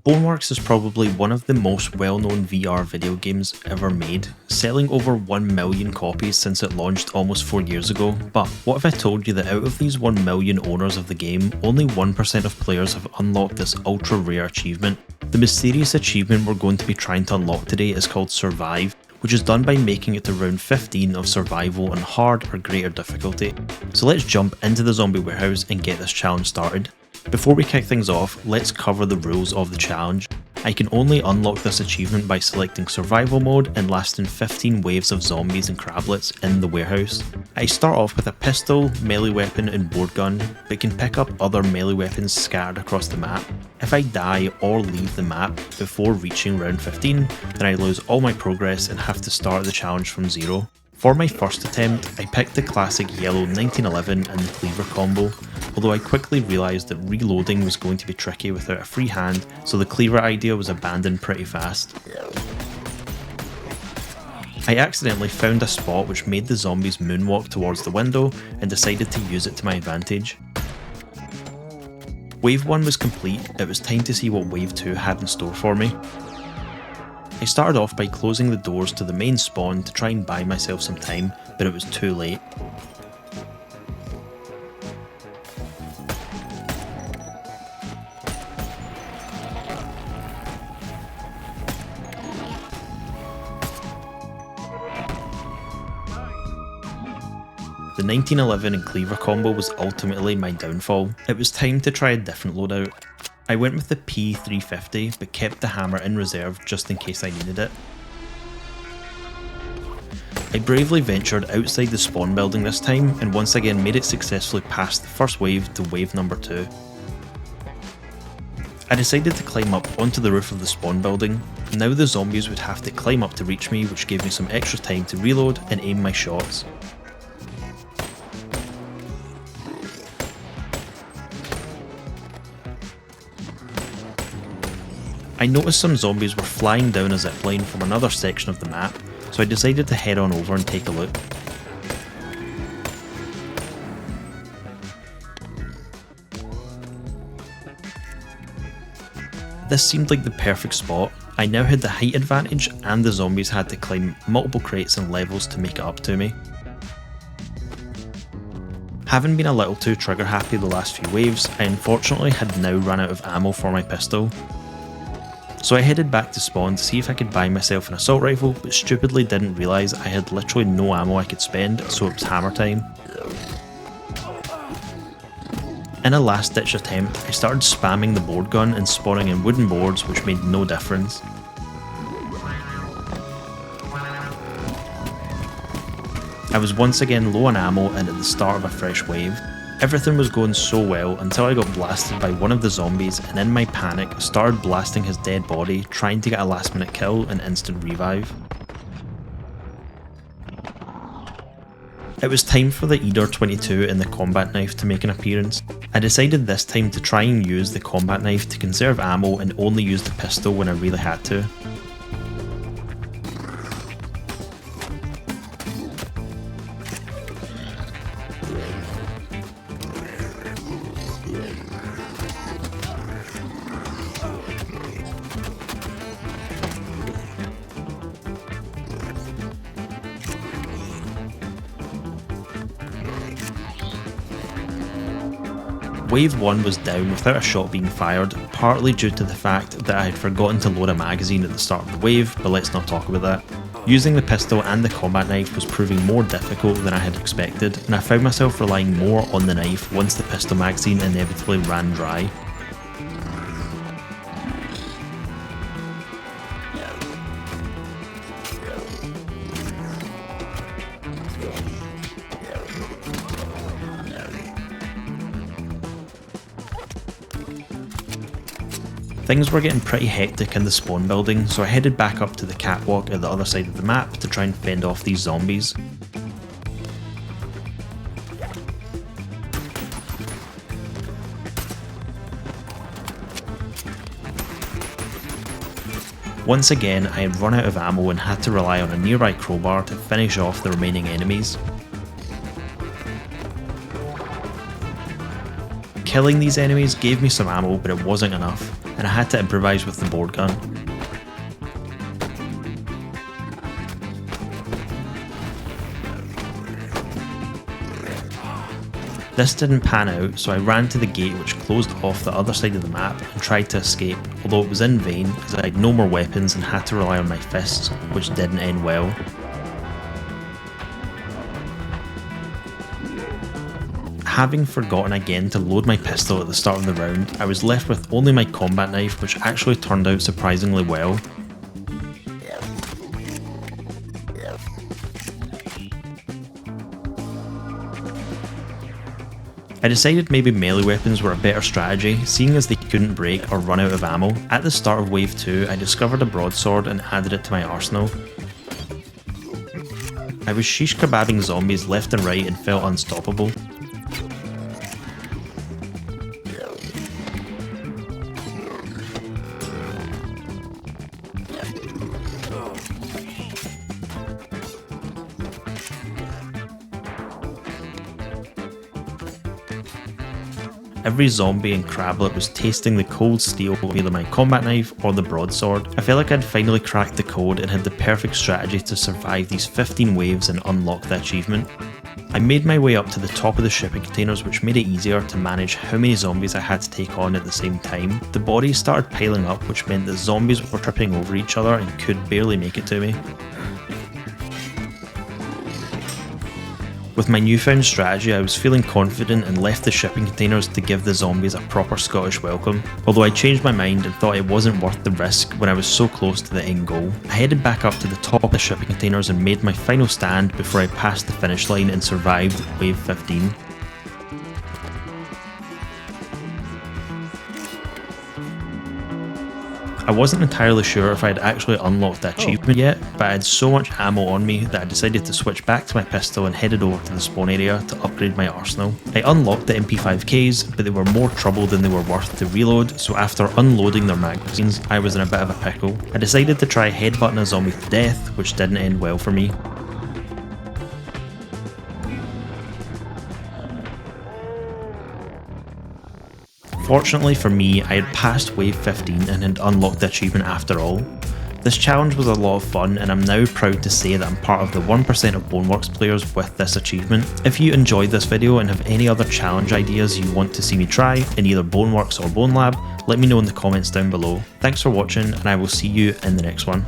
Boneworks is probably one of the most well-known VR video games ever made, selling over 1 million copies since it launched almost 4 years ago. But what if I told you that out of these 1 million owners of the game, only 1% of players have unlocked this ultra rare achievement? The mysterious achievement we're going to be trying to unlock today is called Survive, which is done by making it to round 15 of survival on hard or greater difficulty. So let's jump into the zombie warehouse and get this challenge started. Before we kick things off, let's cover the rules of the challenge. I can only unlock this achievement by selecting survival mode and lasting 15 waves of zombies and crablets in the warehouse. I start off with a pistol, melee weapon and board gun, but can pick up other melee weapons scattered across the map. If I die or leave the map before reaching round 15, then I lose all my progress and have to start the challenge from zero. For my first attempt, I picked the classic yellow 1911 and the cleaver combo, although I quickly realised that reloading was going to be tricky without a free hand, so the cleaver idea was abandoned pretty fast. I accidentally found a spot which made the zombies moonwalk towards the window and decided to use it to my advantage. Wave 1 was complete, it was time to see what Wave 2 had in store for me. I started off by closing the doors to the main spawn to try and buy myself some time, but it was too late. The 1911 and cleaver combo was ultimately my downfall. It was time to try a different loadout. I went with the P350 but kept the hammer in reserve just in case I needed it. I bravely ventured outside the spawn building this time and once again made it successfully past the first wave to wave number 2. I decided to climb up onto the roof of the spawn building. Now the zombies would have to climb up to reach me, which gave me some extra time to reload and aim my shots. I noticed some zombies were flying down a zipline from another section of the map, so I decided to head on over and take a look. This seemed like the perfect spot. I now had the height advantage and the zombies had to climb multiple crates and levels to make it up to me. Having been a little too trigger happy the last few waves, I unfortunately had now run out of ammo for my pistol. So I headed back to spawn to see if I could buy myself an assault rifle, but stupidly didn't realise I had literally no ammo I could spend, so it was hammer time. In a last ditch attempt, I started spamming the board gun and spawning in wooden boards, which made no difference. I was once again low on ammo and at the start of a fresh wave. Everything was going so well until I got blasted by one of the zombies and in my panic started blasting his dead body, trying to get a last minute kill and instant revive. It was time for the EDR 22 and the combat knife to make an appearance. I decided this time to try and use the combat knife to conserve ammo and only use the pistol when I really had to. Wave 1 was down without a shot being fired, partly due to the fact that I had forgotten to load a magazine at the start of the wave, but let's not talk about that. Using the pistol and the combat knife was proving more difficult than I had expected, and I found myself relying more on the knife once the pistol magazine inevitably ran dry. Things were getting pretty hectic in the spawn building, so I headed back up to the catwalk at the other side of the map to try and fend off these zombies. Once again, I had run out of ammo and had to rely on a nearby crowbar to finish off the remaining enemies. Killing these enemies gave me some ammo, but it wasn't enough. and I had to improvise with the board gun. This didn't pan out, so I ran to the gate which closed off the other side of the map and tried to escape, although it was in vain as I had no more weapons and had to rely on my fists, which didn't end well. Having forgotten again to load my pistol at the start of the round, I was left with only my combat knife, which actually turned out surprisingly well. I decided maybe melee weapons were a better strategy, seeing as they couldn't break or run out of ammo. At the start of wave 2, I discovered a broadsword and added it to my arsenal. I was shish kebabbing zombies left and right and felt unstoppable. Every zombie and crablet was tasting the cold steel of either my combat knife or the broadsword. I felt like I'd finally cracked the code and had the perfect strategy to survive these 15 waves and unlock the achievement. I made my way up to the top of the shipping containers, which made it easier to manage how many zombies I had to take on at the same time. The bodies started piling up, which meant that zombies were tripping over each other and could barely make it to me. With my newfound strategy, I was feeling confident and left the shipping containers to give the zombies a proper Scottish welcome, although I changed my mind and thought it wasn't worth the risk when I was so close to the end goal. I headed back up to the top of the shipping containers and made my final stand before I passed the finish line and survived wave 15. I wasn't entirely sure if I had actually unlocked the achievement yet, but I had so much ammo on me that I decided to switch back to my pistol and headed over to the spawn area to upgrade my arsenal. I unlocked the MP5Ks, but they were more trouble than they were worth to reload, so after unloading their magazines, I was in a bit of a pickle. I decided to try headbutting a zombie to death, which didn't end well for me. Fortunately for me, I had passed wave 15 and had unlocked the achievement after all. This challenge was a lot of fun, and I'm now proud to say that I'm part of the 1% of Boneworks players with this achievement. If you enjoyed this video and have any other challenge ideas you want to see me try in either Boneworks or Bonelab, let me know in the comments down below. Thanks for watching, and I will see you in the next one.